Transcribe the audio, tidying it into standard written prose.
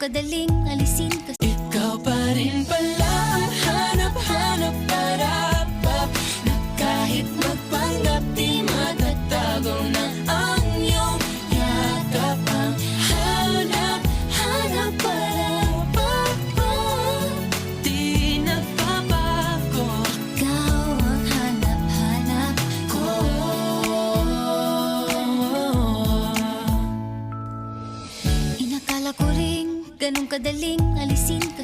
kadaling alisin kasi ikaw pa rin pala ang hanap-hanap para na kahit magpanggap di matatago na ang iyong yakap. Ang hanap-hanap para di nagbabago. ikaw ang hanap-hanap ko. Inakala ko ring ganun kadaling alisin